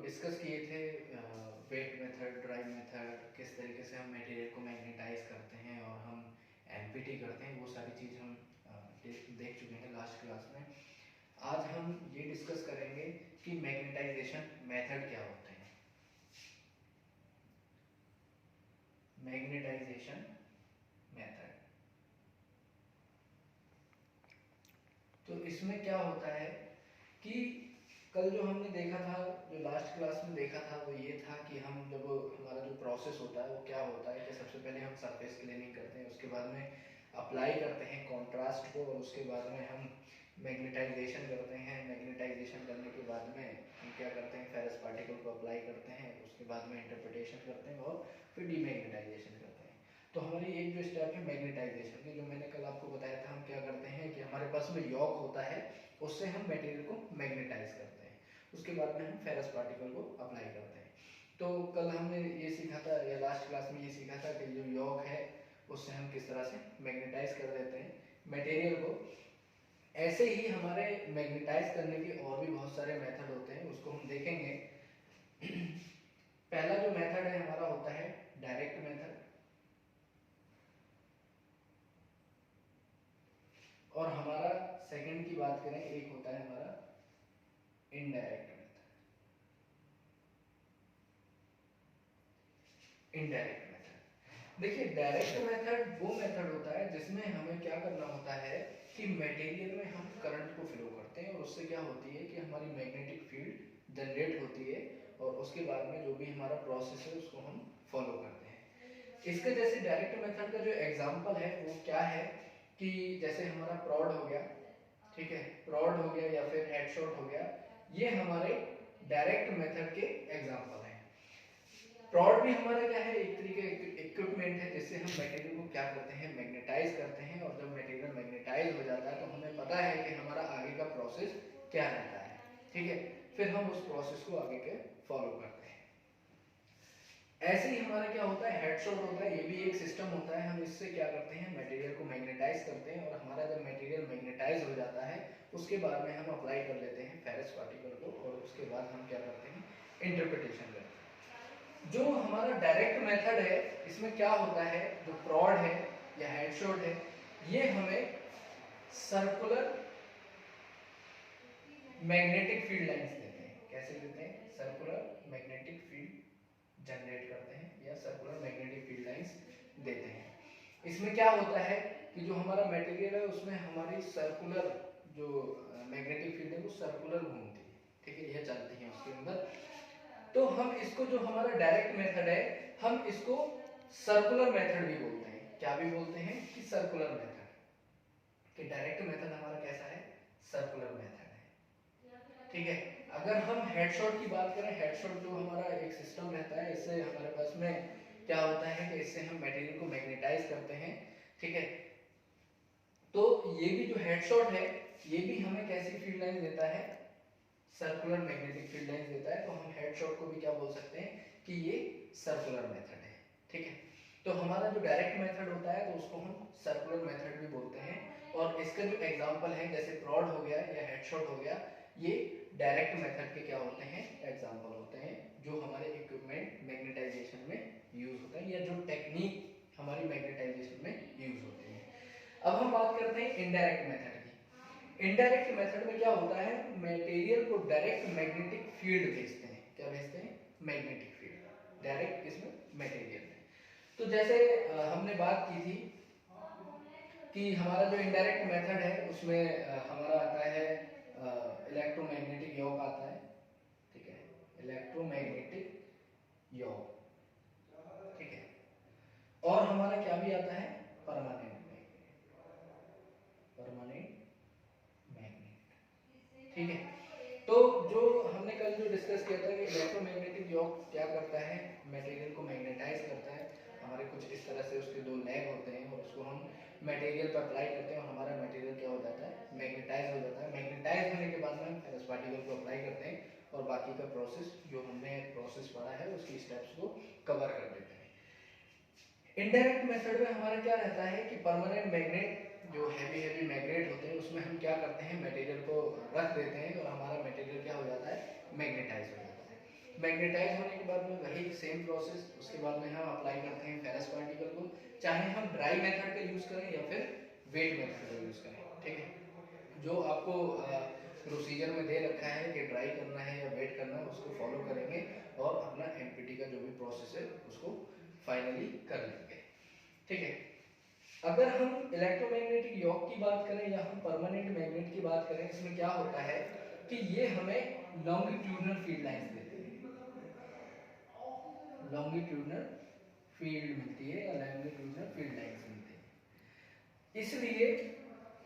Discuss किए थे wait method, dry method, किस तरीके से हम मटेरियल को मैग्नेटाइज करते हैं और हम एनपीटी करते हैं, वो सारी चीज़ हम देख चुके हैं लास्ट क्लास में। आज हम ये डिस्कस करेंगे कि मैग्नेटाइजेशन मेथड क्या होते हैं। मैग्नेटाइजेशन मेथड, तो इसमें क्या होता है कि कल जो हमने देखा था, जो लास्ट क्लास में देखा था, वो ये था कि हम जब हमारा जो प्रोसेस होता है वो क्या होता है कि सबसे पहले हम सरफेस क्लीनिंग करते हैं, उसके बाद में अप्लाई करते हैं कॉन्ट्रास्ट को, और उसके बाद में हम मैग्नेटाइजेशन करते हैं। मैग्नेटाइजेशन करने के बाद में हम क्या करते हैं, फेरस पार्टिकल को अप्लाई करते हैं, उसके बाद में इंटरप्रिटेशन करते हैं और फिर डीमैग्नेटाइजेशन करते हैं। तो हमारी एक जो स्टेप है मैग्नेटाइजेशन की, जो मैंने कल आपको बताया था, हम क्या करते हैं कि हमारे पास में यॉक होता है, उससे हम मटेरियल को मैग्नेटाइज करते हैं, उसके बाद में हम फेरस पार्टिकल को अप्लाई करते हैं। तो कल हमने ये सीखा था, या लास्ट क्लास में ये सीखा था कि जो यॉक है उससे हम किस तरह से मैग्नेटाइज कर देते हैं मटेरियल को। ऐसे ही हमारे मैग्नेटाइज करने के और भी बहुत सारे मेथड होते हैं, उसको हम देखेंगे। पहला जो मेथड है हमारा होता है डायरेक्ट मेथड, और हमारा सेकंड की बात करें, एक होता है हमारा इनडायरेक्ट मेथड। इनडायरेक्ट मेथड, देखिए डायरेक्ट मेथड वो मेथड होता है जिसमें हमें क्या करना होता है कि मटेरियल में हम करंट को फ्लो करते हैं, और उससे क्या होती है कि हमारी मैग्नेटिक फील्ड जनरेट होती है, और उसके बाद में जो भी हमारा प्रोसेस है उसको हम फॉलो करते हैं। इसके जैसे डायरेक्ट मेथड का जो एग्जांपल है वो क्या है कि जैसे हमारा प्रॉड हो गया, ठीक है, प्रॉड हो गया या फिर हेडशॉट हो गया, ये हमारे डायरेक्ट मेथड के एग्जांपल हैं। प्रॉड भी हमारा क्या है, एक तरीके इक्विपमेंट है जिससे हम मटेरियल को क्या करते हैं, मैग्नेटाइज करते हैं, और जब मटेरियल मैग्नेटाइज हो जाता है तो हमें पता है कि हमारा आगे का प्रोसेस क्या रहता है, ठीक है, फिर हम उस प्रोसेस को आगे के फॉलो करते हैं। ऐसे ही हमारा क्या होता है, हेडशॉट होता है, ये भी एक सिस्टम होता है। हम इससे क्या करते हैं, मटेरियल को मैग्नेटाइज करते हैं, और हमारा जब मटेरियल मैग्नेटाइज हो जाता है उसके बाद में हम अप्लाई कर लेते हैं फेरस पार्टिकल को, और उसके बाद हम क्या करते हैं, इंटरप्रिटेशन करते हैं। जो हमारा डायरेक्ट मेथड है, इसमें क्या होता है, जो प्रॉड है या हेडशॉट है, ये हमें सर्कुलर मैग्नेटिक फील्ड लाइंस देते हैं। कैसे देते हैं, सर्कुलर मैग्नेटिक फील्ड जनरेट करते हैं, या सर्कुलर मैग्नेटिक फील्ड लाइंस देते हैं। इसमें क्या होता है कि जो हमारा मटेरियल है उसमें हमारी सर्कुलर जो मैग्नेटिक फील्ड है वो सर्कुलर घूमती है, ठीक है, यह चलती है उसके अंदर। तो हम इसको, जो हमारा डायरेक्ट मेथड है, हम इसको सर्कुलर मेथड भी बोलते हैं। क्या भी बोलते हैं कि सर्कुलर मेथड, कि डायरेक्ट मेथड हमारा कैसा है, सर्कुलर मेथड है, ठीक है। अगर हम हेडशॉट की बात करें, हेडशॉट जो हमारा एक सिस्टम रहता है, इससे हमारे पास में क्या होता है कि इससे हम मटेरियल को मैग्नेटाइज करते हैं, ठीक है। तो ये भी जो हेडशॉट है, ये भी हमें कैसी फील्ड लाइन देता है, सर्कुलर मैग्नेटिक फील्ड लाइंस देता है। तो हम हेडशॉट को भी क्या बोल सकते हैं कि ये सर्कुलर मेथड है, ठीक है। तो हमारा जो डायरेक्ट मेथड होता है तो उसको हम सर्कुलर मेथड भी बोलते हैं, और इसका जो एग्जांपल है जैसे प्रॉड हो गया या हेडशॉट हो गया, ये डायरेक्ट मेथड के क्या होते हैं, एग्जांपल होते हैं, जो हमारे इक्विपमेंट मैग्नेटाइजेशन में यूज होते हैं, या जो टेक्निक हमारी मैग्नेटाइजेशन में यूज होती है। अब हम बात करते हैं इनडायरेक्ट मेथड की। इनडायरेक्ट मेथड में क्या होता है, मटेरियल को डायरेक्ट मैग्नेटिक फील्ड भेजते हैं। क्या भेजते हैं, मैग्नेटिक फील्ड डायरेक्ट इसमें मटेरियल में। तो जैसे हमने बात की थी कि हमारा जो इनडायरेक्ट मेथड है उसमें हमारा आता है इलेक्ट्रोमैग्नेटिक योक आता है, ठीक है, इलेक्ट्रोमैग्नेटिक योक, ठीक है, और हमारा क्या भी आता है, परमानेंट मैग्नेट, परमानेंट मैग्नेट, ठीक है। तो जो हमने कल जो डिस्कस किया था कि इलेक्ट्रोमैग्नेटिक योक क्या करता है, मटेरियल को मैग्नेटाइज करता है। हमारे कुछ इस तरह से उसके दो लेग होते हैं, और उसको हम मटेरियल पर अप्लाई करते हैं, और हमारा मटेरियल क्या हो जाता है, मैग्नेटाइज हो जाता है। मैग्नेटाइज होने के बाद में हम फेरस पार्टिकल को अप्लाई करते हैं, और बाकी का प्रोसेस जो हमने प्रोसेस पढ़ा है उसकी स्टेप्स को कवर कर देते हैं। इनडायरेक्ट मेथड में हमारा क्या रहता है कि परमानेंट मैग्नेट, जो हैवी मैग्नेट होते हैं, उसमें हम क्या करते हैं, मटेरियल को रख देते हैं, और हमारा मटेरियल क्या हो जाता है, मैग्नेटाइज हो जाता है। मैग्नेटाइज होने के बाद में वही सेम प्रोसेस, उसके बाद में हम अप्लाई करते हैं फेरस पार्टिकल को, चाहे हम ड्राई मेथड का यूज करें या फिर वेट मेथड का यूज करें। ठीक है, जो आपको प्रोसीजर में दे रखा है कि ड्राई करना है या वेट करना है उसको फॉलो करेंगे और अपना एमपीटी का जो भी प्रोसेस है उसको फाइनली कर लेंगे। ठीक है, अगर हम इलेक्ट्रोमैग्नेटिक योक की बात करें या हम परमानेंट मैग्नेट की बात करें, इसमें क्या होता है कि ये हमें लॉन्गिट्यूडनल फील्ड लाइंस देते हैं, लॉन्गिट्यूडनल फील्ड मिलती है या लॉन्गिट्यूडनल फील्ड लाइंस मिलती है। इसलिए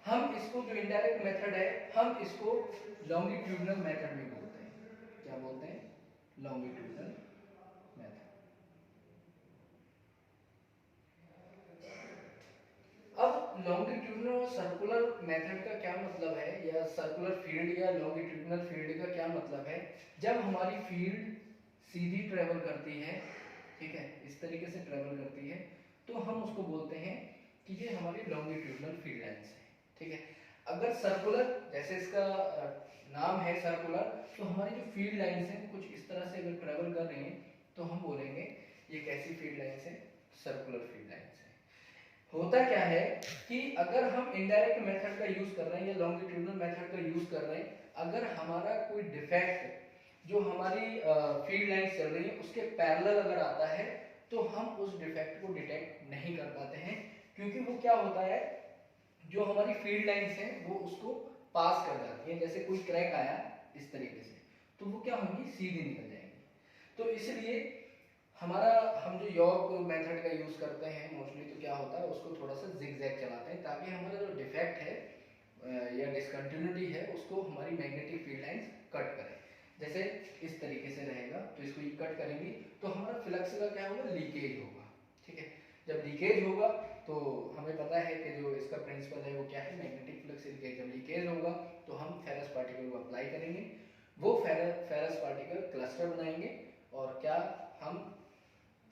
हम इसको जो इनडायरेक्ट मेथड है हम इसको लॉन्गिट्यूडनल मेथड भी बोलते हैं। क्या बोलते हैं? Longitudinal method. अब लॉन्गिट्यूडनल और सर्कुलर मेथड का क्या मतलब है, या सर्कुलर फील्ड या लॉन्गिट्यूडनल फील्ड का क्या मतलब है? जब हमारी फील्ड सीधी ट्रेवल करती है, ठीक है, इस तरीके से ट्रेवल करती है, तो हम उसको बोलते हैं कि ये हमारी लॉन्गिट्यूडनल फील्ड लाइंस है। ठीक है, अगर सर्कुलर, जैसे इसका नाम है सर्कुलर, तो हमारी जो फील्ड लाइंस हैं कुछ इस तरह से अगर ट्रेवल कर रही हैं तो हम बोलेंगे ये कैसी फील्ड लाइंस है? सर्कुलर फील्ड लाइंस है। होता क्या है कि अगर हम इनडायरेक्ट मेथड का यूज कर रहे हैं या लॉन्गिट्यूडनल मेथड का यूज कर रहे हैं, अगर हमारा कोई डिफेक्ट जो हमारी फील्ड लाइन चल रही है उसके पैरेलल अगर आता है तो हम उस डिफेक्ट को डिटेक्ट नहीं कर पाते हैं, क्योंकि वो क्या होता है, जो हमारी फील्ड लाइंस हैं वो उसको पास कर जाती हैं। जैसे कोई क्रैक आया इस तरीके से, तो वो क्या होंगी? सीधी निकल जाएंगी। तो इसलिए हमारा, हम जो यॉर्क मेथड का यूज करते हैं मोस्टली, तो क्या होता है उसको थोड़ा सा जिगजैग चलाते हैं ताकि हमारा जो डिफेक्ट है या डिसकंटिन्यूटी है उसको हमारी मैग्नेटिक फील्ड लाइंस कट करें। जैसे इस तरीके से रहेगा तो इसको ये कट करेंगे तो हमारा फ्लक्स का क्या होगा? लीकेज होगा। ठीक है, जब लीकेज होगा तो हमें पता है कि जो इसका प्रिंसिपल है वो क्या है? Magnetic flux leakage. जब लीकेज होगा तो हम फेरस पार्टिकल को अप्लाई करेंगे, वो फेरस पार्टिकल क्लस्टर बनाएंगे, और क्या हम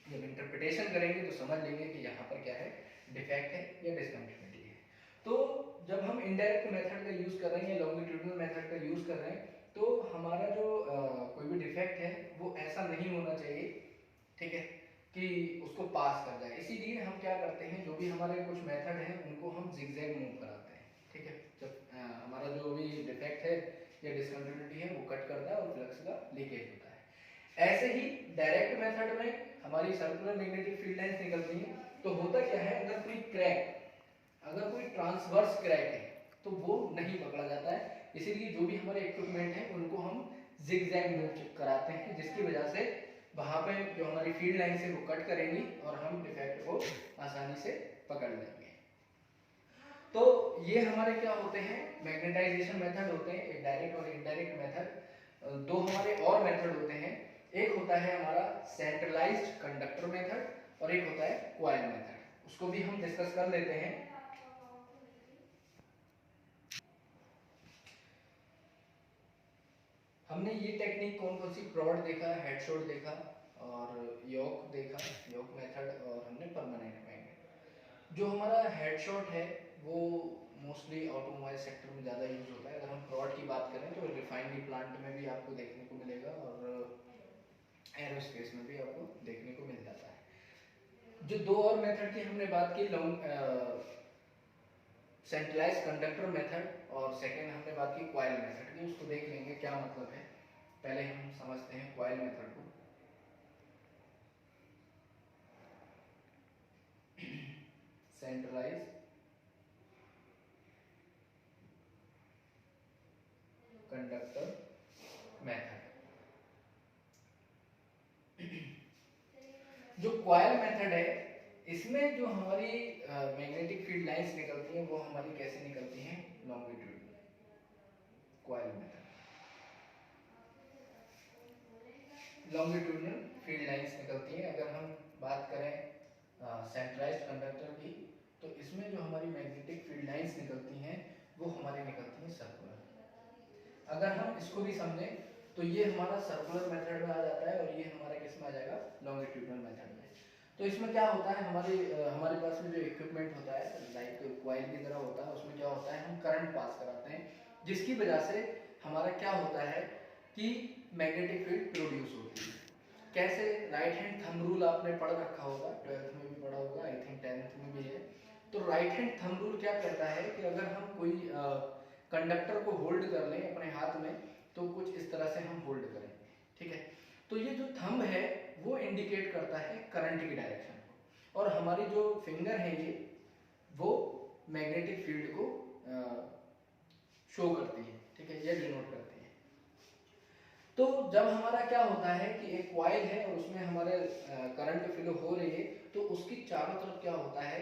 जब इंटरप्रिटेशन करेंगे तो समझ लेंगे कि यहाँ पर क्या है? डिफेक्ट है या डिसकंटिन्यूटी है। तो जब हम इनडायरेक्ट मेथड का यूज कर रहे हैं या लॉन्गिट्यूडनल मेथड का यूज कर रहे हैं तो हमारा जो कोई भी डिफेक्ट है वो ऐसा नहीं होना चाहिए, ठीक है, कि उसको पास कर जाए। इसीलिए हम क्या करते हैं, जो भी हमारे कुछ मेथड हैं उनको हम जिगजैग मूव कराते हैं। ठीक है, जब हमारा जो भी डिफेक्ट है या डिसकंटिन्यूटी है वो कट करता है और फ्लक्स का लीकेज होता है। ऐसे ही डायरेक्ट मेथड में हमारी सर्कुलर मैग्नेटिक फील्ड लाइंस निकलती हैं। तो होता क्या है, अगर कोई क्रैक, अगर कोई ट्रांसवर्स क्रैक है तो वो नहीं पकड़ा जाता है। इसीलिए जो भी हमारे इक्विपमेंट हैं उनको हम जिगजैग मूव कराते हैं, जिसकी वजह से वहां पे जो हमारी फील्ड लाइन है वो कट करेंगी और हम डिफेक्ट को आसानी से पकड़ लेंगे। तो ये हमारे क्या होते हैं? मैग्नेटाइजेशन मेथड होते हैं, एक डायरेक्ट और इनडायरेक्ट मेथड। दो हमारे और मेथड होते हैं, एक होता है हमारा सेंट्रलाइज्ड कंडक्टर मेथड और एक होता है कॉइल मेथड। उसको भी हम डिस्कस कर लेते हैं। हमने ये टेक्निक कौन कौन सी? प्रॉड देखा, हेडशॉट देखा और योक देखा, योक मेथड, और हमने परमानेंट मैग्नेट। जो हमारा हेडशॉट है वो मोस्टली ऑटोमोबाइल सेक्टर में ज़्यादा यूज होता है। अगर हम प्रॉड की बात करें तो रिफाइनरी प्लांट में भी आपको देखने को मिलेगा और एरोस्पेस में भी आपको देखने को मिल जाता है। जो दो और मेथड की हमने बात की, सेंट्रलाइज कंडक्टर मेथड और सेकेंड हमने बात की कॉइल मेथड की, उसको देख लेंगे क्या मतलब है। पहले हम समझते हैं कॉइल मेथड को। Centralize conductor method. जो कॉइल मेथड है इसमें जो हमारी मैग्नेटिक फील्ड लाइंस निकलती हैं वो हमारी कैसे निकलती हैं? Longitude. Coil method longitudinal field lines निकलती हैं। अगर हम बात करें सेंट्रलाइज्ड कंडक्टर की, तो इसमें जो हमारी मैग्नेटिक फील्ड लाइंस निकलती हैं वो हमारी निकलती हैं सर्कुलर। अगर हम इसको भी समझें तो ये हमारा सर्कुलर मेथड में आ जाता है और ये हमारा किस में आ जाएगा? लॉन्गिट्यूडनल मेथड में। तो इसमें क्या होता है, हमारे पास में जो इक्विपमेंट होता है लाइक कॉइल की तरह होता है, उसमें क्या होता है, हम करंट पास कराते हैं, जिसकी वजह से हमारा क्या होता है कि मैग्नेटिक फील्ड प्रोड्यूस होती है। कैसे राइट हैंड थंब रूल आपने पढ़ रखा होगा, 12th में भी पढ़ा होगा, आई थिंक 10th में भी है। तो राइट हैंड थंब रूल क्या कहता है कि अगर हम कोई कंडक्टर को होल्ड कर लें अपने हाथ में तो कुछ इस तरह से हम होल्ड करें, ठीक है। तो ये जो थंब है वो इंडिकेट करता है करंट की डायरेक्शन को, और हमारी जो फिंगर है ये वो मैग्नेटिक फील्ड को शो करती है, ठीक है, ये डिनोट करती है। तो जब हमारा क्या होता है कि एक कॉइल है और उसमें हमारे करंट फ्लो हो रही है, तो उसकी चारों तरफ क्या होता है,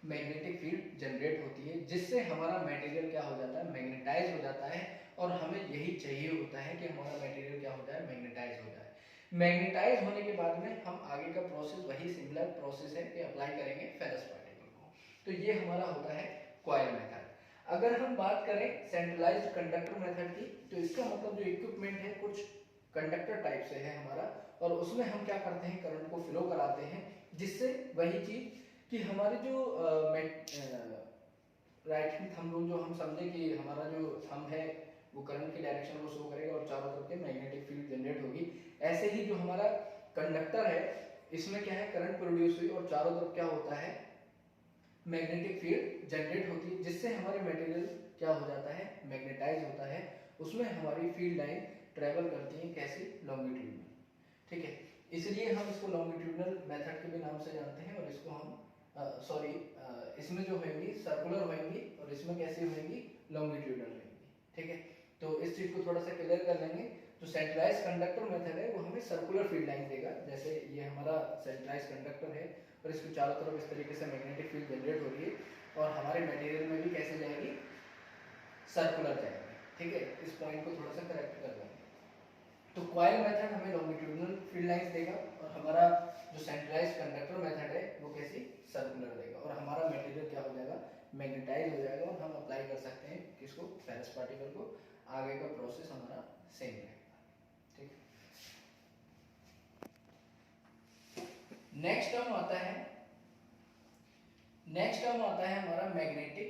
मैग्नेटिक फील्ड जनरेट होती है, जिससे हमारा मटेरियल क्या हो जाता है, मैग्नेटाइज हो जाता है। और हमें यही चाहिए होता है कि हमारा मटेरियल क्या हो जाए, मैग्नेटाइज हो जाए। मैग्नेटाइज होने के बाद में हम आगे का प्रोसेस वही सिमिलर प्रोसेस है कि अप्लाई करेंगे फेरस पार्टिकल को। तो ये हमारा होता है कॉइल मेथड। अगर हम बात करें सेंट्रलाइज्ड कंडक्टर मेथड की, तो इसका मतलब जो इक्विपमेंट है कुछ कंडक्टर टाइप से है हमारा, और उसमें हम क्या करते हैं, करंट को फ्लो कराते हैं, जिससे वही चीज कि हमारे जो राइट हैंड थंब रूल जो हम समझे कि हमारा जो थंब है वो करंट की डायरेक्शन को शो करेगा और चारों तरफ के मैग्नेटिक फील्ड जनरेट होगी। ऐसे ही जो हमारा कंडक्टर है इसमें क्या है, करंट प्रोड्यूस हुई और चारों तरफ क्या होता है, मैग्नेटिक फील्ड जनरेट होती है, जिससे हमारे मटेरियल क्या हो जाता है, मैग्नेटाइज होता है। उसमें हमारी फील्ड लाइन ट्रेवल करती है कैसी, लॉन्गिट्यूड में, ठीक है। इसलिए हम इसको लॉन्गिट्यूडनल मेथड के भी नाम से जानते हैं। और इसको हम इसमें जो होंगी सर्कुलर होंगी और इसमें कैसी होंगी, लॉन्गिट्यूडनल होंगी, ठीक है। तो इस चीज को थोड़ा सा क्लियर कर लेंगे। जो सेंट्रलाइज्ड कंडक्टर मेथड है वो हमें सर्कुलर फील्ड लाइन देगा, जैसे ये हमारा सेंट्रलाइज्ड कंडक्टर है और इसके चारों तरफ इस तरीके से मैग्नेटिक फील्ड जनरेट हो रही है, और हमारे मटेरियल में भी कैसे जाएगी, सर्कुलर जाएगी, ठीक है। इस पॉइंट को थोड़ा सा करेक्ट कर लेंगे। तो कॉइल मेथड हमें लॉन्गिट्यूडनल फील्ड लाइंस देगा, और हमारा जो सेंट्रलाइज्ड कंडक्टर मेथड है वो कैसी, सर्कुलर देगा, और हमारा मटेरियल क्या हो जाएगा, मैग्नेटाइज हो जाएगा, और हम अप्लाई कर सकते हैं किसको, फेरस पार्टिकल को। आगे का प्रोसेस हमारा सेम रहेगा, ठीक है। नेक्स्ट टर्म आता है, नेक्स्ट टर्म आता है हमारा मैग्नेटिक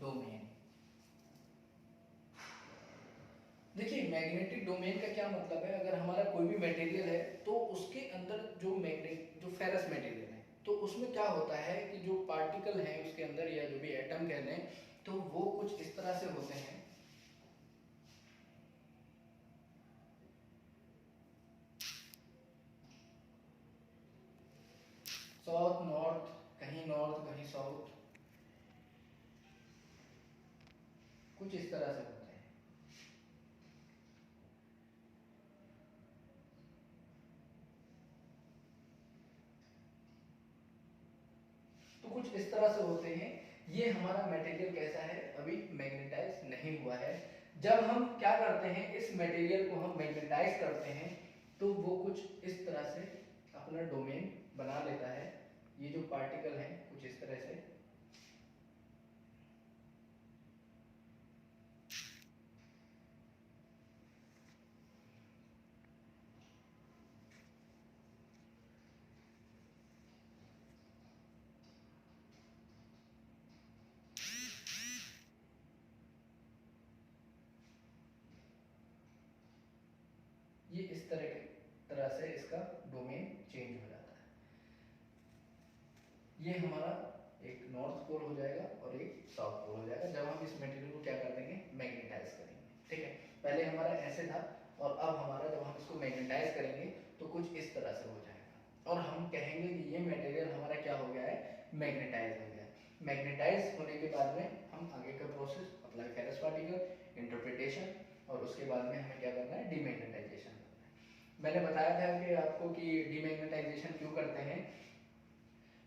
डोमेन। देखिए मैग्नेटिक डोमेन का क्या मतलब है, अगर हमारा कोई भी मटेरियल है तो उसके अंदर जो मैग्नेट जो फेरस मटेरियल है तो उसमें क्या होता है कि जो पार्टिकल है उसके अंदर या जो भी एटम कह लें तो वो कुछ इस तरह से होते हैं। साउथ नॉर्थ, कहीं साउथ, कुछ इस तरह से होते हैं। तो कुछ इस तरह से होते हैं। ये हमारा मटेरियल कैसा है, अभी मैग्नेटाइज नहीं हुआ है। जब हम क्या करते हैं, इस मटेरियल को हम मैग्नेटाइज करते हैं तो वो कुछ इस तरह से अपना डोमेन बना लेता है। ये जो पार्टिकल है कुछ इस तरह से, ये इस तरह से इसका डोमेन चेंज हो जाता है। ये हमारा एक नॉर्थ पोल हो जाएगा और एक साउथ पोल हो जाएगा जब हम इस मटेरियल को क्या कर देंगे, मैग्नेटाइज करेंगे, ठीक है। पहले हमारा ऐसे था और अब हमारा जब हम इसको मैग्नेटाइज करेंगे तो कुछ इस तरह से हो जाएगा और हम कहेंगे कि ये मटेरियल हमारा क्या हो गया है, मैग्नेटाइज हो गया। मैग्नेटाइज होने के बाद में हम आगे का process apply ferrous particle, interpretation, और उसके बाद में हमें क्या करना है, डीमैग्नेटाइजेशन करना है। मैंने बताया था कि आपको कि डीमैग्नेटाइजेशन क्यों करते हैं,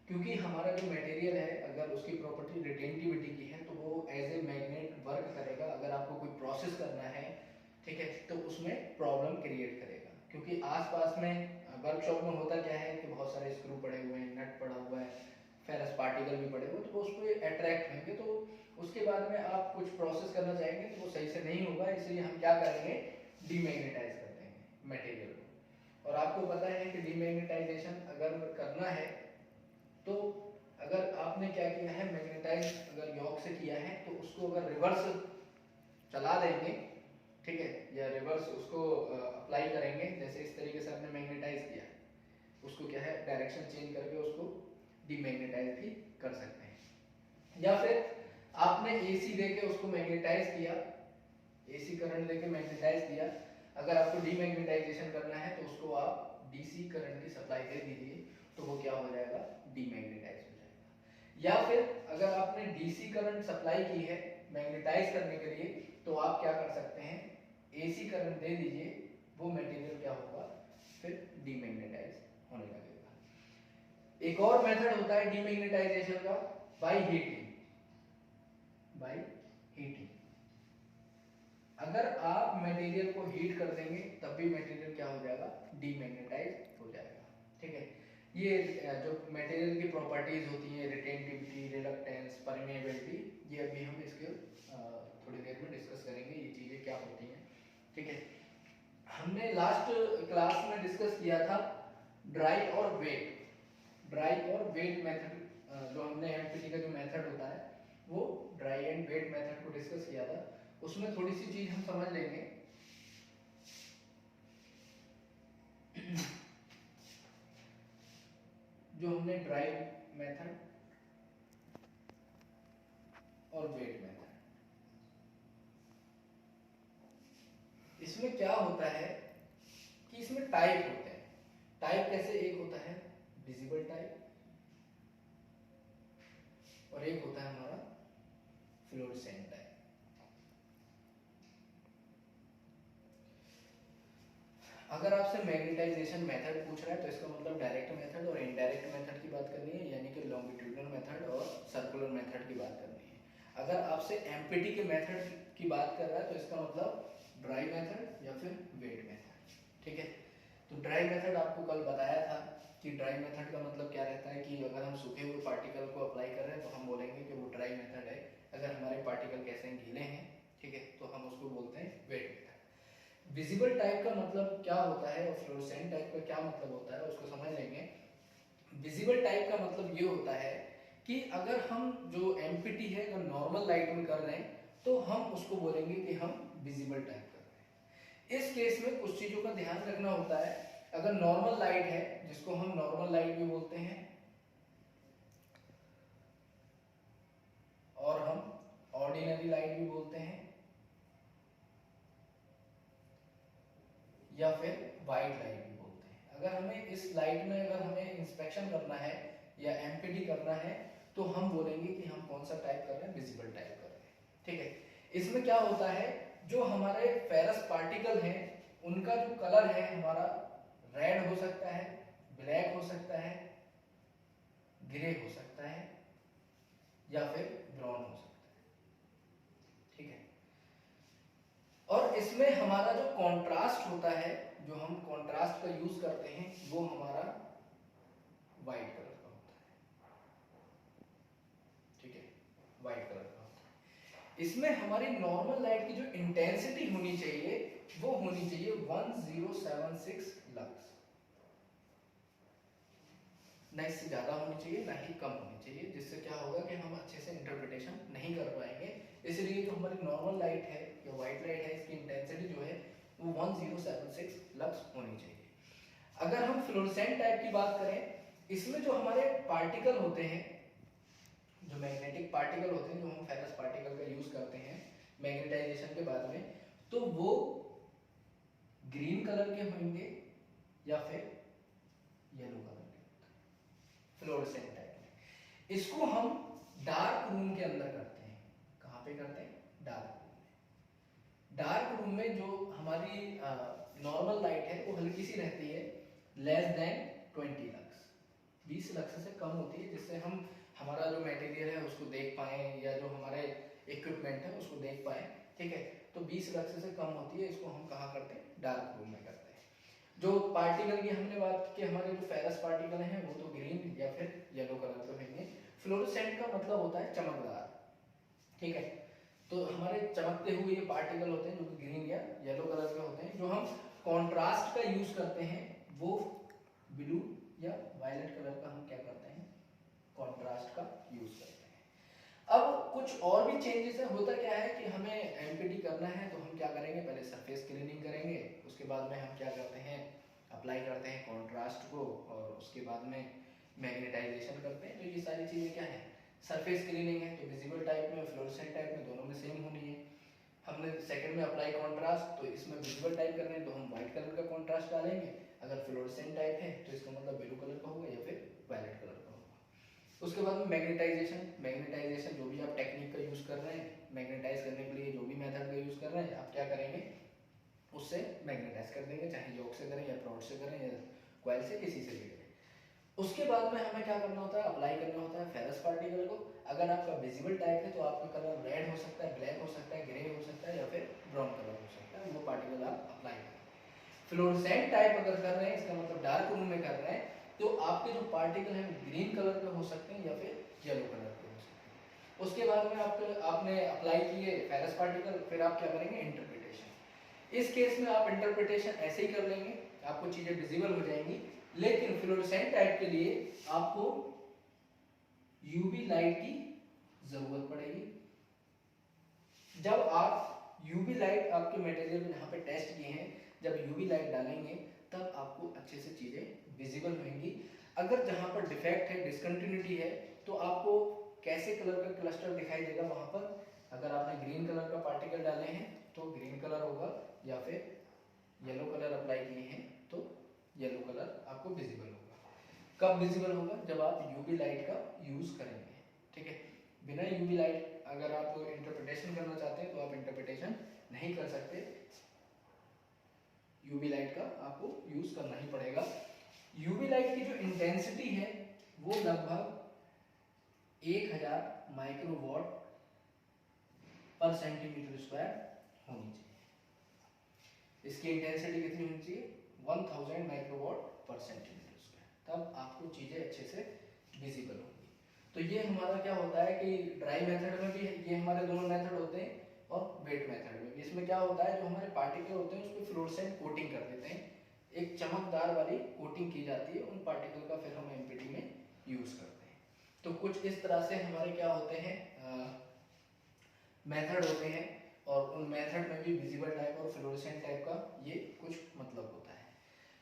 क्योंकि हमारा जो मटेरियल है अगर उसकी प्रॉपर्टी रिटेंटिविटी की है तो वो एज ए मैग्नेट वर्क करेगा। अगर आपको कोई प्रोसेस करना है, ठीक है, तो उसमें प्रॉब्लम क्रिएट करेगा, क्योंकि आसपास में वर्कशॉप में होता क्या है कि बहुत सारे स्क्रू पड़े हुए हैं, नट पड़ा हुआ है, फेरस पार्टिकल भी पड़े हुए, तो वो उस पर अट्रैक्ट होंगे, तो उसके बाद में आप कुछ प्रोसेस करना चाहेंगे तो वो सही से नहीं होगा। इसलिए हम क्या करेंगे, डीमैग्नेटाइज कर देंगे मटेरियल को। और आपको पता है कि डीमैग्नेटाइजेशन अगर करना है तो अगर आपने क्या किया है, मैग्नेटाइज अगर यॉक से किया है तो उसको अगर रिवर्स चला देंगे, ठीक है, या रिवर्स उसको अप्लाई करेंगे, जैसे इस तरीके से आपने मैग्नेटाइज किया, उसको क्या है डायरेक्शन चेंज करके उसको डीमैग्नेटाइज भी कर सकते हैं। या फिर आपने एसी देके उसको मैग्नेटाइज किया, एसी करंट देके मैग्नेटाइज किया, अगर आपको डीमैग्नेटाइजेशन करना है तो उसको आप डीसी करंट की सप्लाई दे दीजिए, तो वो क्या हो जाएगा डीमैग्नेटाइज हो जाएगा। या फिर अगर आपने डीसी करंट सप्लाई की है मैग्नेटाइज करने के लिए, तो आप क्या कर सकते हैं एसी करंट दे दीजिए, वो मटेरियल क्या होगा फिर डीमैग्नेटाइज होने लगेगा। एक और मेथड होता है डीमैग्नेटाइजेशन का, बाय हीटिंग। बाय हीटिंग, अगर आप मटेरियल को हीट कर देंगे तब भी मटेरियल क्या हो जाएगा डीमैग्नेटाइज हो जाएगा। ठीक है, ये जो मटेरियल की प्रॉपर्टीज होती हैं, रिटेंटिविटी, रिलक्टेंस, परमेबिलिटी, ये अभी हम इसके थोड़ी देर में डिस्कस करेंगे, ये चीजें क्या होती हैं। ठीक है, हमने लास्ट क्लास में डिस्कस किया था ड्राई और वेट, ड्राई और वेट मेथड, जो हमने एमपीटी का जो मेथड होता है वो ड्राई एंड वेट मेथड को डिस्कस किया था। उसमें थोड़ी सी चीज हम समझ लेंगे। जो हमने ड्राई मेथड और वेट मेथड, इसमें क्या होता है कि इसमें टाइप होते हैं। टाइप कैसे, एक होता है विजिबल टाइप और एक होता है हमारा फ्लोरेसेंट टाइप। अगर आपसे मैग्नेटाइजेशन मेथड पूछ रहा है तो इसका मतलब डायरेक्ट मेथड और इनडायरेक्ट मेथड की बात करनी है, यानी कि लॉन्गिट्यूडनल मेथड और सर्कुलर मेथड की बात करनी है। अगर आपसे एमपीटी के मेथड की बात कर रहा है तो इसका मतलब ड्राई मेथड या फिर वेट मेथड। ठीक है, तो ड्राई मेथड आपको कल बताया था कि ड्राई मेथड का मतलब क्या रहता है कि अगर हम सूखे हुए पार्टिकल को अप्लाई कर रहे हैं तो हम बोलेंगे कि वो ड्राई मेथड है। अगर हमारे पार्टिकल कैसे गीले हैं, ठीक है, तो हम उसको बोलते हैं वेट मेथड। विजिबल टाइप का मतलब क्या होता है और फ्लोरेसेंट टाइप का क्या मतलब होता है उसको समझ लेंगे। विजिबल टाइप का मतलब ये होता है कि अगर हम जो एमपीटी है अगर नॉर्मल लाइट में कर रहे हैं तो हम उसको बोलेंगे कि हम विजिबल टाइप कर रहे हैं। इस केस में कुछ चीजों का ध्यान रखना होता है। अगर नॉर्मल लाइट है, जिसको हम नॉर्मल लाइट भी बोलते हैं और हम ऑर्डिनरी लाइट भी बोलते हैं, या फिर वाइट लाइट भी बोलते हैं। अगर हमें इस लाइट में अगर हमें इंस्पेक्शन करना है या एमपीटी करना है तो हम बोलेंगे कि हम कौन सा टाइप कर रहे हैं, विजिबल टाइप कर रहे हैं। ठीक है, इसमें क्या होता है जो हमारे फेरस पार्टिकल हैं उनका जो कलर है हमारा रेड हो सकता है, ब्लैक हो सकता है, ग्रे हो सकता है या फिर ब्राउन हो सकता है। ठीक है, और इसमें हमारा जो कंट्रास्ट होता है, जो हम कंट्रास्ट का यूज करते हैं वो हमारा वाइट कलर का होता है। ठीक है, वाइट कलर का होता है। इसमें हमारी नॉर्मल लाइट की जो इंटेंसिटी होनी चाहिए वो होनी चाहिए 1076 लक्स, ना इससे ज्यादा होनी चाहिए ना ही कम होनी चाहिए, जिससे क्या होगा कि हम अच्छे से इंटरप्रिटेशन नहीं कर पाएंगे। इसलिए जो हमारी नॉर्मल लाइट है या व्हाइट लाइट है इसकी इंटेंसिटी जो है वो 1076 लक्स होनी चाहिए। अगर हम फ्लोरेसेंट टाइप की बात करें, इसमें जो हमारे पार्टिकल होते हैं, जो मैग्नेटिक पार्टिकल होते हैं, जो हम फेरस पार्टिकल का यूज करते हैं मैग्नेटाइजेशन के बाद में, तो वो ग्रीन कलर के होंगे या फिर येलो कलर के, फ्लोरेसेंट टाइप में। इसको हम डार्क रूम के अंदर करते हैं। कहाँ पे करते हैं, डार्क रूम में। डार्क रूम में जो हमारी नॉर्मल लाइट है वो हल्की सी रहती है, लेस देन 20 लक्स, 20 लक्स से कम होती है, जिससे हम हमारा जो मटेरियल है उसको देख पाए या जो हमारे इक्विपमेंट है उसको देख पाए। ठीक है, तो 20 लक्स से कम होती है, इसको हम कहाँ करते हैं, डार्क रूम में करते हैं। जो पार्टिकल की हमने बात की, हमारे जो फेरस पार्टिकल हैं वो तो ग्रीन या फिर येलो कलर के होंगे। फ्लोरेसेंट का मतलब होता है चमकदार। ठीक है, तो हमारे चमकते हुए ये पार्टिकल होते हैं जो कि ग्रीन या येलो कलर के होते हैं। जो हम कॉन्ट्रास्ट का यूज करते हैं वो ब्लू या वायलेट कलर का हम क्या करते हैं, कॉन्ट्रास्ट का यूज करते हैं। अब कुछ और भी चेंजेस है। होता क्या है कि हमें एमपीटी करना है तो हम क्या करेंगे, पहले सरफेस क्लीनिंग करेंगे, उसके बाद में हम क्या करते हैं, अप्लाई करते हैं कॉन्ट्रास्ट को, और उसके बाद में मैग्नेटाइजेशन करते हैं। तो ये सारी चीज़ें क्या है, सरफेस क्लीनिंग है। तो विजिबल टाइप में, फ्लोरोसेंट टाइप में, दोनों में सेम होनी है। हमने सेकंड में अप्लाई कॉन्ट्रास्ट, तो इसमें विजिबल टाइप करना है तो हम व्हाइट कलर का कॉन्ट्रास्ट डालेंगे। अगर फ्लोरोसेंट टाइप है तो इसका मतलब ब्लू कलर का होगा या फिर वायलेट कलर का होगा। उसके बाद में मैग्नेटाइजेशन। मैग्नेटाइजेशन जो भी आप टेक्निक का यूज़ कर रहे हैं, मैग्नेटाइज करने के लिए जो भी मेथड का यूज़ कर रहे हैं, आप क्या करेंगे, उससे मैग्नेटाइज कर देंगे, चाहे योक से करें या प्रोड से करें या कॉइल से, किसी से भी करें। उसके बाद में हमें क्या करना होता है, अप्लाई करना होता है फेरस पार्टिकल को। अगर आपका विजिबल टाइप है तो आपका कलर रेड हो सकता है, ब्लैक हो सकता है, ग्रे हो सकता है या फिर ब्राउन कलर हो सकता है, वो पार्टिकल आप अप्लाई करें। फ्लोरोसेंट टाइप अगर कर रहे हैं, इसका मतलब डार्क रूम में कर रहे हैं, तो आपके जो पार्टिकल हैं ग्रीन कलर के हो सकते हैं या फिर येलो कलर के हो सकते हैं। उसके बाद में आपने अप्लाई किए फेरस पार्टिकल, फिर आप क्या करेंगे, इंटरप्रिटेशन। इस केस में आप इंटरप्रिटेशन ऐसे ही कर लेंगे, आपको चीजें विजिबल हो जाएंगी। लेकिन फ्लोरोसेंट टाइप के लिए आपको यूवी लाइट की जरूरत पड़ेगी। जब आप यूवी लाइट आपके मटेरियल में जहाँ पे टेस्ट किए हैं, जब यूवी लाइट डालेंगे तब आपको अच्छे से चीजें विजिबल होंगी। अगर जहाँ पर डिफेक्ट है, डिसकंटिन्यूटी है, तो आपको कैसे कलर का क्लस्टर दिखाई देगा वहां पर। अगर आपने ग्रीन कलर का पार्टिकल डाले हैं तो ग्रीन कलर होगा, या फिर येलो कलर अप्लाई किए हैं तो येलो कलर आपको विजिबल होगा। कब विजिबल होगा, जब आप यूवी लाइट का यूज करेंगे। ठीक है, बिना यूवी लाइट अगर आप इंटरप्रिटेशन करना चाहते हैं तो आप इंटरप्रिटेशन नहीं कर सकते, यूवी लाइट का आपको यूज करना ही पड़ेगा। यूवी लाइट की जो इंटेंसिटी है वो लगभग 1000 माइक्रोवाट पर सेंटीमीटर स्क्वायर होनी चाहिए। इसकी इंटेंसिटी कितनी होनी चाहिए, 1000 माइक्रोवाट पर सेंटीमीटर स्क्वायर, तब आपको चीजें अच्छे से विजिबल होंगी। तो ये हमारा क्या होता है कि ड्राई मेथड में भी ये हमारे दोनों मेथड होते हैं, और वेट मेथड में भी। इसमें क्या होता है, जो हमारे पार्टिकल होते हैं उस पर फ्लोरोसेंट कोटिंग कर देते हैं, एक चमकदार वाली कोटिंग की जाती है उन पार्टिकल का, फिर हम एमपीटी में यूज करते हैं। तो कुछ इस तरह से हमारे क्या होते हैं, मेथड होते हैं, और उन मेथड में भी विजिबल टाइप और फ्लोरोसेंट टाइप का ये कुछ मतलब होता है।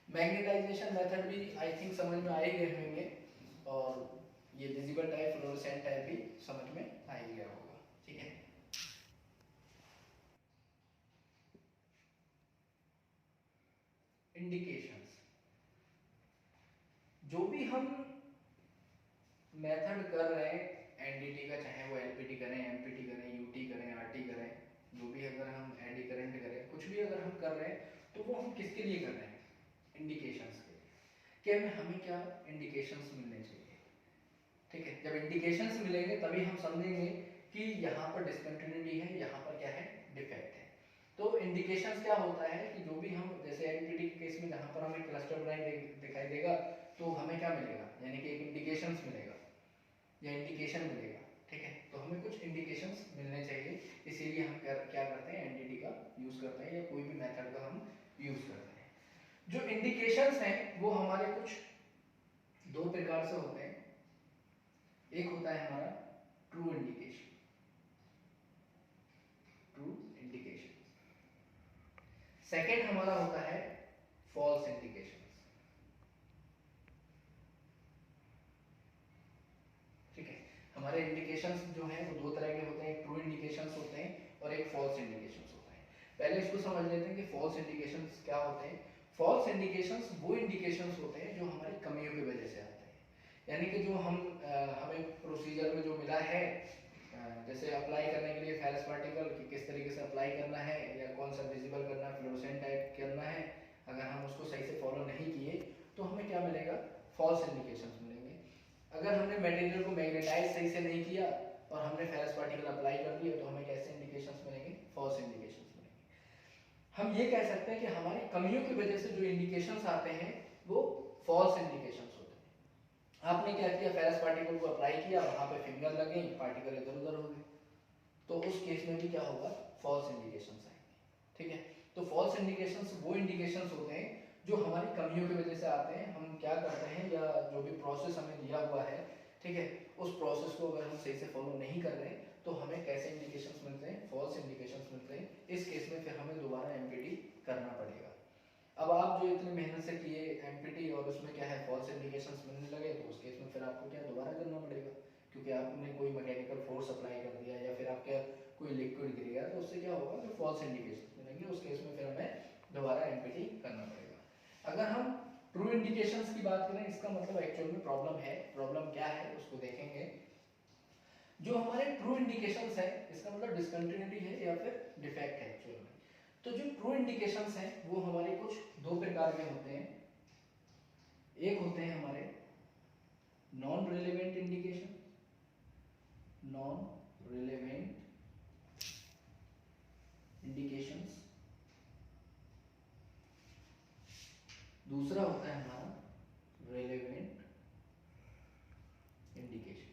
मैग्नेटाइजेशन मेथड भी आई थिंक समझ में आ ही गए होंगे, और ये विजिबल टाइप, फ्लोरोसेंट टाइप भी समझ में आ ही गया होगा। ठीक है, इंडिकेशंस। जो भी हम मेथड कर रहे हैं एनडीटी का, चाहे वो एलपीटी करें, एमपीटी करें, यूटी करें, आरटी करें, जो भी अगर हम एडी करंट करें, कुछ भी अगर हम कर रहे हैं, तो वो हम किसके लिए कर रहे हैं, इंडिकेशंस के लिए, कि हमें क्या इंडिकेशंस मिलने चाहिए। ठीक है, जब इंडिकेशंस मिलेंगे तभी हम समझेंगे कि यहाँ पर डिसकंटिन्यूटी है, यहाँ पर क्या है, डिफेक्ट है। तो इंडिकेशंस क्या होता है कि जो भी हम, जैसे एनपीटी के केस में जहाँ पर हमें क्लस्टर बनाई दिखाई देगा, तो हमें क्या मिलेगा, यानी कि एक इंडिकेशंस मिलेगा या इंडिकेशन मिलेगा। ठीक है, तो हमें कुछ इंडिकेशंस मिलने चाहिए, इसीलिए हम क्या करते हैं, एनडीटी का यूज करते हैं, या कोई भी मेथड का हम यूज करते हैं। जो इंडिकेशंस हैं वो हमारे कुछ दो प्रकार से होते हैं। एक होता है हमारा true indication, true indication. Second हमारा होता है फॉल्स इंडिकेशन। ठीक है, हमारे इंडिकेशंस जो हैं वो दो तरह के होते हैं, ट्रू इंडिकेशंस होते हैं और एक फॉल्स इंडिकेशंस होते हैं। पहले इसको समझ लेते हैं कि फॉल्स इंडिकेशंस क्या होते हैं। फॉल्स इंडिकेशंस वो इंडिकेशंस होते हैं जो हमारी कमियों की वजह से आते हैं, यानी कि जो हमें प्रोसीजर में जो मिला है, जैसे अप्लाई करने के लिए फेरस पार्टिकल कि किस तरीके से अप्लाई करना है या कौन सा विजिबल करना है, फ्लोरोसेंट टाइप करना है, अगर हम उसको सही से फॉलो नहीं किए तो हमें क्या मिलेगा, फॉल्स इंडिकेशंस मिलेंगे। अगर हमने मटेरियल को मैग्नेटाइज सही से नहीं किया और हमने फेरस पार्टिकल अप्लाई कर दिया तो हमें कैसे इंडिकेशंस मिलेंगे, फॉल्स इंडिकेशंस मिलेंगे। हम ये कह सकते हैं कि हमारी कमियों की वजह से जो इंडिकेशंस आते हैं वो फॉल्स इंडिकेशंस होते हैं। आपने क्या किया, फेरस पार्टिकल को अप्लाई किया, वहां पे फिंगर लगे, पार्टिकल इधर उधर हो गए, तो उस केस में भी क्या होगा, फॉल्स इंडिकेशंस आएंगे। ठीक है, तो फॉल्स इंडिकेशंस वो इंडिकेशंस होते हैं जो हमारी कमियों की वजह से आते हैं। हम क्या करते हैं, या जो भी प्रोसेस हमें दिया हुआ है, ठीक है, उस प्रोसेस को अगर हम सही से फॉलो नहीं कर रहे हैं तो हमें कैसे इंडिकेशंस मिलते हैं, फॉल्स इंडिकेशंस मिलते हैं। इस केस में फिर हमें दोबारा एमपीटी करना पड़ेगा। अब आप जो इतनी मेहनत से किए एमपीटी और उसमें क्या है फॉल्स इंडिकेशंस मिलने लगे, तो उस केस में फिर आपको क्या दोबारा करना पड़ेगा, क्योंकि आपने कोई मैकेनिकल फोर्स अप्लाई कर दिया या फिर आपके कोई लिक्विड गिर गया, तो उससे क्या होगा कि फॉल्स इंडिकेशंस मिलेंगे। उस केस में फिर हमें दोबारा एमपीटी करना पड़ेगा। अगर हम ट्रू इंडिकेशंस की बात करें, इसका मतलब एक्चुअल में प्रॉब्लम है, प्रॉब्लम क्या है उसको देखेंगे। जो हमारे ट्रू इंडिकेशंस है, इसका मतलब डिसकंटिन्यूटी है या फिर डिफेक्ट है एक्चुअल में। तो जो ट्रू इंडिकेशंस हैं वो हमारे कुछ दो प्रकार के होते हैं। एक होते हैं हमारे non relevant indication, non relevant indications. दूसरा होता है हमारा relevant indication.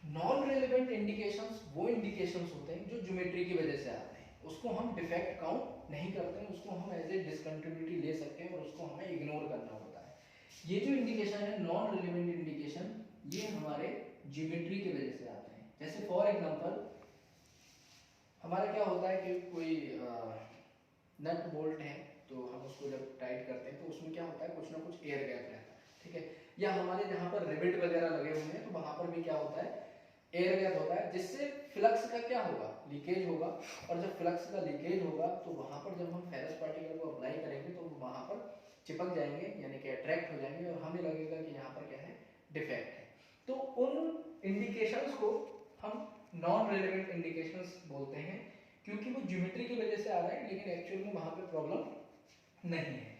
Non relevant indications वो इंडिकेशंस होते हैं जो ज्योमेट्री की वजह से आते हैं, उसको हम डिफेक्ट काउंट नहीं करते हैं, उसको हम एज ए डिसकंटिन्यूटी ले सकते हैं और उसको हमें इग्नोर करना होता है। ये जो इंडिकेशन है नॉन रिलेवेंट इंडिकेशन, ये हमारे ज्योमेट्री की वजह से आते हैं। जैसे फॉर एग्जांपल हमारा क्या होता है कि कोई नट बोल्ट है, तो हम उसको जब टाइट करते हैं तो उसमें क्या होता है कुछ ना कुछ एयर गैप रहता है, ठीक है। या हमारे जहाँ पर रिवेट वगैरह लगे हुए हैं तो वहां पर भी क्या होता है एयर गैप होता है, जिससे फ्लक्स का क्या होगा लीकेज होगा। और जब फ्लक्स का लीकेज होगा तो वहां पर जब हम फेरस पार्टिकल को अप्लाई करेंगे तो वहां पर चिपक जाएंगे, यानी कि अट्रैक्ट हो जाएंगे और हमें लगेगा कि यहाँ पर क्या है डिफेक्ट है। तो उन इंडिकेशंस को हम नॉन रेलेवेंट इंडिकेशंस बोलते हैं, क्योंकि वो ज्योमेट्री की वजह से आ रहा है लेकिन एक्चुअल में वहां पे प्रॉब्लम नहीं है,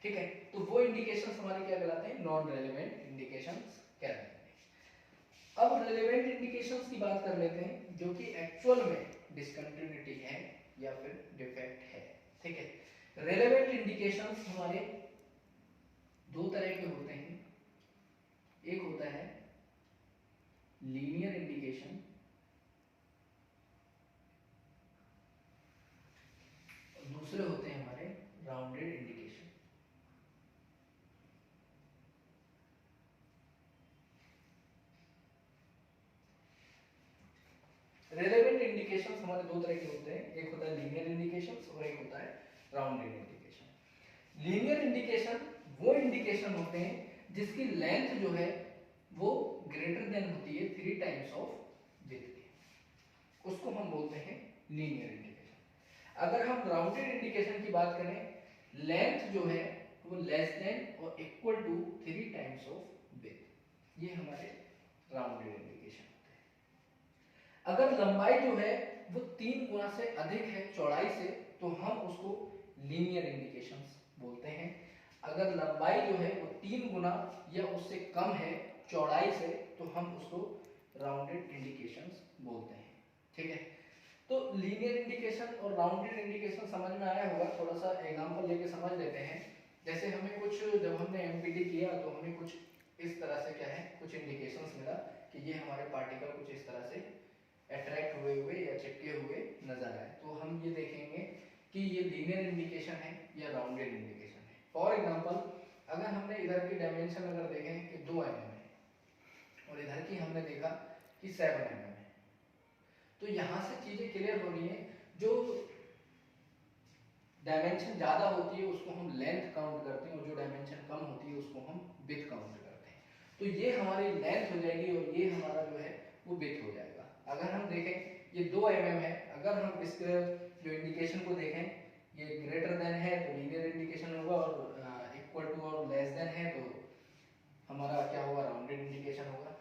ठीक है। तो वो इंडिकेशंस हमारे क्या कहलाते हैं, नॉन रेलेवेंट इंडिकेशंस कहलाते हैं। अब रिलेवेंट इंडिकेशंस की बात कर लेते हैं, जो कि एक्चुअल में डिसकंटिन्यूटी है या फिर डिफेक्ट है, ठीक है। रिलेवेंट इंडिकेशंस हमारे दो तरह के होते हैं। एक होता है लीनियर इंडिकेशन, दूसरे होते हैं हमारे राउंडेड इंडिकेशन। रेलेवेंट इंडिकेशंस हमारे दो तरह के होते हैं, एक होता है लीनियर इंडिकेशंस और एक होता है राउंडेड इंडिकेशन। लीनियर इंडिकेशन वो इंडिकेशन होते हैं जिसकी लेंथ जो है वो ग्रेटर देन होती है 3 टाइम्स ऑफ विड्थ के, उसको हम बोलते हैं लीनियर इंडिकेशन। अगर हम राउंडेड इंडिकेशन की बात करें, लेंथ जो है वो लेस देन और equal to 3 times of width, ये हमारे राउंडेड इंडिकेशन होते हैं। अगर लंबाई जो है वो 3 गुना से अधिक है चौड़ाई से, तो हम उसको लीनियर इंडिकेशंस बोलते हैं। अगर लंबाई जो है वो 3 गुना या उससे कम है चौड़ाई से, तो हम उसको राउंडेड इंडिकेशंस बोलते हैं, ठीक है। तो लीनियर इंडिकेशन और राउंडेड इंडिकेशन समझ में आया होगा। थोड़ा सा एग्जांपल लेके समझ लेते हैं। जैसे हमें कुछ, जब हमने एमपीटी किया तो हमें कुछ इस तरह से क्या है कुछ इंडिकेशंस मिला कि ये हमारे पार्टिकल कुछ इस तरह से अट्रैक्ट हुए हुए या चिपके हुए नजर आए, तो हम ये देखेंगे कि ये लीनियर इंडिकेशन है या राउंडेड इंडिकेशन है। फॉर एग्जांपल अगर हमने इधर की डायमेंशन अगर देखें कि 2 mm है और इधर की हमने देखा कि 7 mm है, तो यहां से चीजें क्लियर हो रही हैं। जो डायमेंशन ज्यादा होती है उसको हम लेंथ काउंट करते हैं और जो डायमेंशन कम होती है उसको हम विड्थ काउंट करते हैं। तो ये हमारी लेंथ हो जाएगी और ये हमारा जो है वो विड्थ हो जाएगा। अगर हम देखें ये 2 mm है, अगर हम इसके जो इंडिकेशन को देखें ये ग्रेटर देन है तो लीनियर इंडिकेशन होगा और इक्वल टू और लेस देन है तो हमारा क्या होगा राउंडेड इंडिकेशन होगा।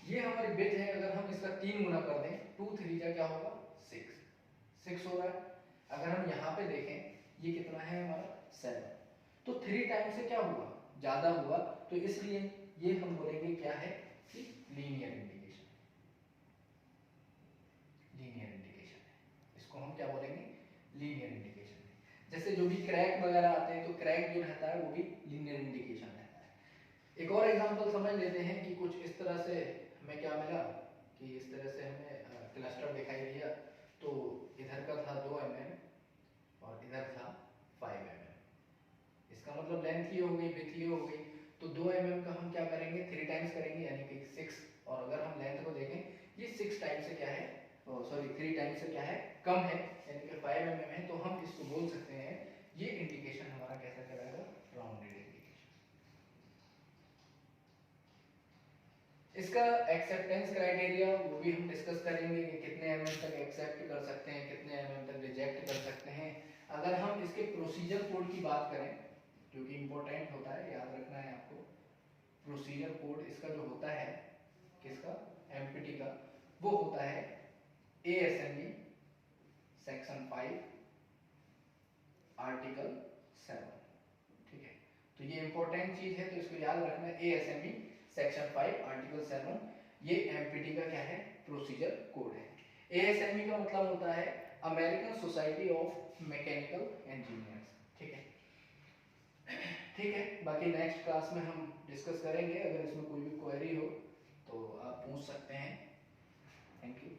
ये हमारी विड्थ है, अगर हम इसका 3 गुना कर दें 2 3 का क्या होगा 6 हो रहा है। अगर हम यहाँ पे देखें ये कितना है हमारा 7, तो 3 टाइम से क्या हुआ ज्यादा हुआ, तो इसलिए ये हम बोलेंगे क्या है कि लीनियर इंडिकेशन, लीनियर इंडिकेशन है। इसको हम क्या बोलेंगे लीनियर इंडिकेशन है। जैसे जो भी क्रैक वगैरह आते हैं तो क्रैक जो रहता है वो भी लीनियर इंडिकेशन रहता है। एक और एग्जांपल समझ लेते हैं कि कुछ इस तरह से हमें क्या मिला कि इस तरह से हमें क्लस्टर दिखाई दिया, तो इधर का था 2 mm और इधर था 5 mm। इसका मतलब लेंथ ये हो गई विड्थ ये हो गई, तो 2 mm का हम क्या करेंगे 3 टाइम्स करेंगे यानी कि 6, और अगर हम लेंथ को देखें ये 6 टाइम से क्या है, सॉरी 3 टाइम से क्या है, कम है, यानी कि 5 mm है, तो हम इसको बोल सकते हैं ये इंडिकेशन हमारा कैसा कहलाएगा, राउंडेड इंडिकेशन। इसका एक्सेप्टेंस क्राइटेरिया वो भी हम डिस्कस करेंगे कि कितने mm तक एक्सेप्ट कर सकते हैं, कितने mm तक रिजेक्ट कर सकते हैं। अगर हम इसके प्रोसीजर कोड की बात करें जो कि इम्पोर्टेंट होता है, याद रखना है आपको, प्रोसीजर कोड इसका जो होता है किसका, एमपीटी का, वो होता है एएसएमई सेक्शन 5 आर्टिकल 7, ठीक है। तो ये इंपॉर्टेंट चीज है, तो इसको याद रखना है, एएसएमई सेक्शन 5 आर्टिकल 7, ये एमपीटी का क्या है, प्रोसीजर कोड है। एएसएमई का मतलब होता है American society of mechanical engineers, ठीक है। ठीक है, बाकी नेक्स्ट क्लास में हम डिस्कस करेंगे, अगर इसमें कोई भी क्वेरी हो तो आप पूछ सकते हैं। Thank you.